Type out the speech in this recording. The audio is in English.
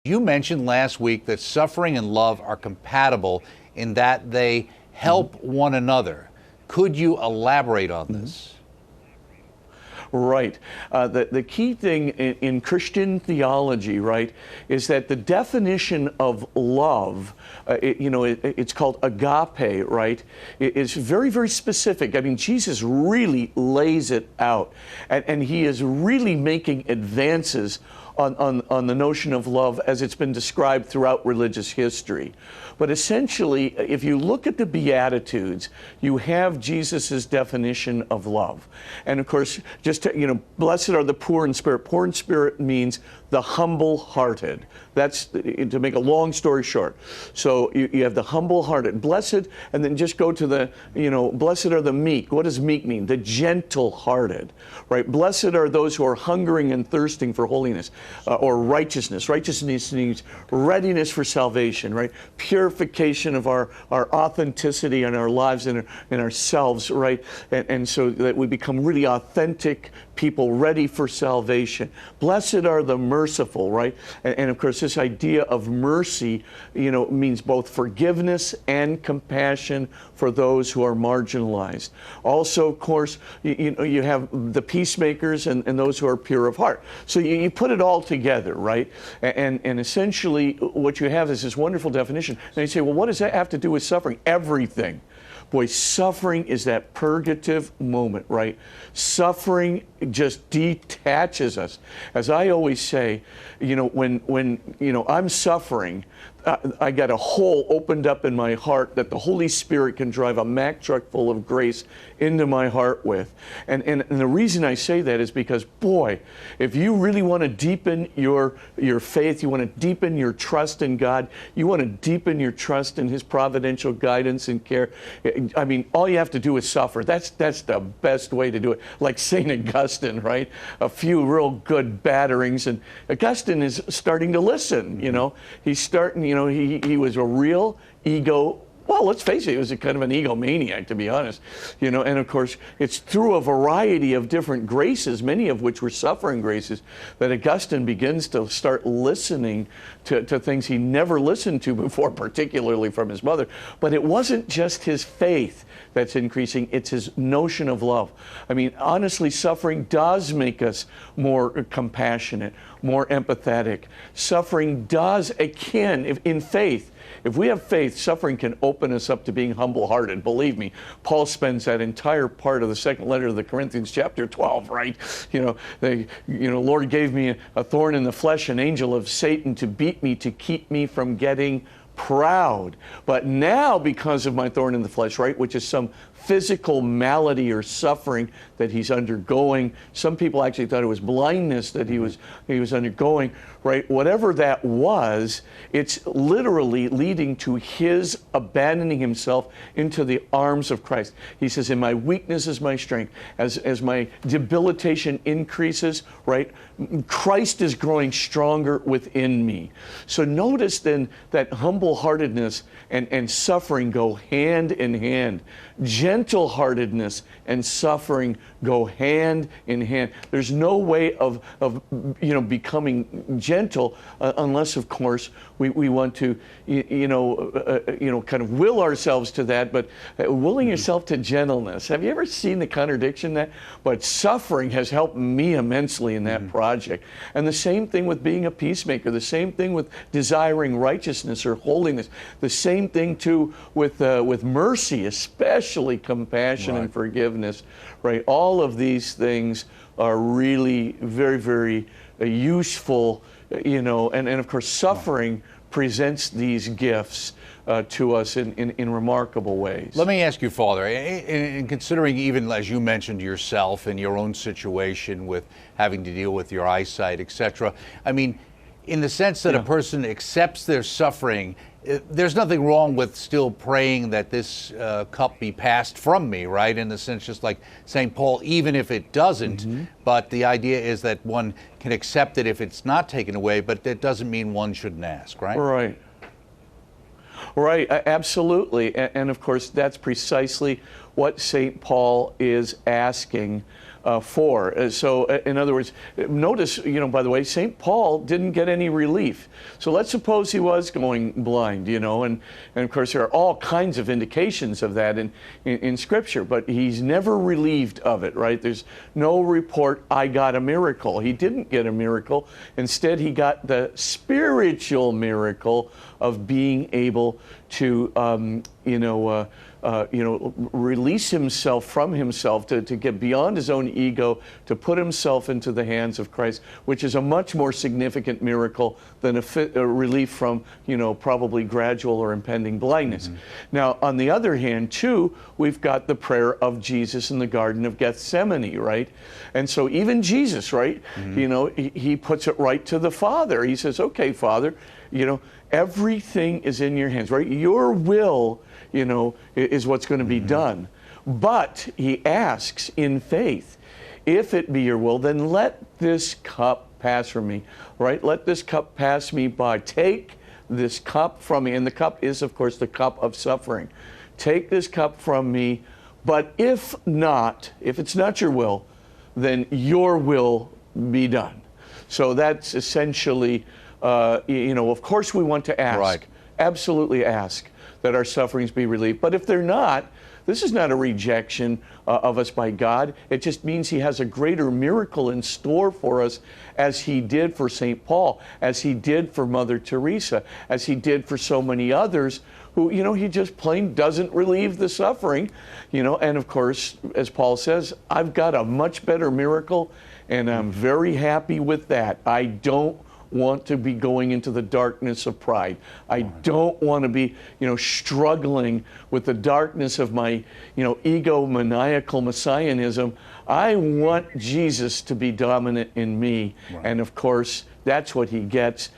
You mentioned last week that suffering and love are compatible in that they help one another. Could you elaborate on this? Right. The key thing in Christian theology, right, is that the definition of love, it's called agape, right, is very, very specific. I mean, Jesus really lays it out, and he is really making advances on the notion of love as it's been described throughout religious history. But essentially, if you look at the Beatitudes, you have Jesus's definition of love. And of course, blessed are the poor in spirit. Poor in spirit means the humble-hearted. That's, to make a long story short. So you have the humble-hearted. Blessed, and then just go to the, blessed are the meek. What does meek mean? The gentle-hearted, right? Blessed are those who are hungering and thirsting for holiness or righteousness. Righteousness means readiness for salvation, right? Purification of our authenticity in our lives and in ourselves, right? And so that we become really authentic people ready for salvation. Blessed are the merciful, right? And of course, this idea of mercy, means both forgiveness and compassion for those who are marginalized. Also, of course, you have the peacemakers and those who are pure of heart. So you put it all together, right? And essentially, what you have is this wonderful definition. And you say, well, what does that have to do with suffering? Everything. Boy, suffering is that purgative moment, right? Suffering just detaches us. As I always say, when I'm suffering, I got a hole opened up in my heart that the Holy Spirit can drive a Mack truck full of grace into my heart with. And the reason I say that is because, boy, if you really want to deepen your faith, you want to deepen your trust in God, you want to deepen your trust in His providential guidance and care, I mean, all you have to do is suffer. That's the best way to do it. Like St. Augustine, right? A few real good batterings, and Augustine is starting to listen, He's starting, he was a real ego. Well, let's face it, he was a kind of an egomaniac, to be honest. And of course, it's through a variety of different graces, many of which were suffering graces, that Augustine begins to start listening to things he never listened to before, particularly from his mother. But it wasn't just his faith that's increasing, it's his notion of love. I mean, honestly, suffering does make us more compassionate, more empathetic. Suffering does, in faith, if we have faith, suffering can open us up to being humble-hearted. Believe me, Paul spends that entire part of the second letter of the Corinthians, chapter 12, right? Lord gave me a thorn in the flesh, an angel of Satan to beat me, to keep me from getting proud. But now, because of my thorn in the flesh, right, which is some physical malady or suffering that he's undergoing. Some people actually thought it was blindness that he was undergoing, right? Whatever that was, it's literally leading to his abandoning himself into the arms of Christ. He says, in my weakness is my strength. As my debilitation increases, right, Christ is growing stronger within me. So notice then that humble-heartedness and suffering go hand in hand. Gentle-heartedness and suffering go hand in hand. There's no way of becoming gentle unless, of course, we want to kind of will ourselves to that. But willing yourself to gentleness. Have you ever seen the contradiction in that? But suffering has helped me immensely in that project. And the same thing with being a peacemaker. The same thing with desiring righteousness or holiness. The same thing too with mercy, especially compassion and forgiveness. Right? All of these things are really very, very useful. And of course, suffering presents these gifts to us in remarkable ways. Let me ask you, Father, in considering even, as you mentioned yourself, in your own situation with having to deal with your eyesight, etc., I mean, in the sense that a person accepts their suffering, there's nothing wrong with still praying that this cup be passed from me, right? In the sense, just like St. Paul, even if it doesn't, but the idea is that one can accept it if it's not taken away, but that doesn't mean one shouldn't ask, right? Right. Right, absolutely. And of course, that's precisely what St. Paul is asking for. So, in other words, notice, by the way, St. Paul didn't get any relief. So let's suppose he was going blind, and of course there are all kinds of indications of that in Scripture, but he's never relieved of it, right? There's no report, I got a miracle. He didn't get a miracle. Instead, he got the spiritual miracle of being able to, release himself from himself, to get beyond his own ego, to put himself into the hands of Christ, which is a much more significant miracle than a relief from, probably gradual or impending blindness. Mm-hmm. Now, on the other hand, too, we've got the prayer of Jesus in the Garden of Gethsemane, right? And so even Jesus, right, mm-hmm. He puts it right to the Father. He says, okay, Father, everything is in your hands, right? Your will, is what's going to be done. But he asks in faith, if it be your will, then let this cup pass from me, right? Let this cup pass me by. Take this cup from me. And the cup is, of course, the cup of suffering. Take this cup from me, but if it's not your will, then your will be done. So that's essentially, of course we want to ask, right. Absolutely ask that our sufferings be relieved. But if they're not, this is not a rejection of us by God. It just means he has a greater miracle in store for us, as he did for St. Paul, as he did for Mother Teresa, as he did for so many others who, he just plain doesn't relieve the suffering, and of course, as Paul says, I've got a much better miracle, and I'm very happy with that. I don't want to be going into the darkness of pride. I don't want to be, struggling with the darkness of my, egomaniacal messianism. I want Jesus to be dominant in me. Right. And of course, that's what he gets.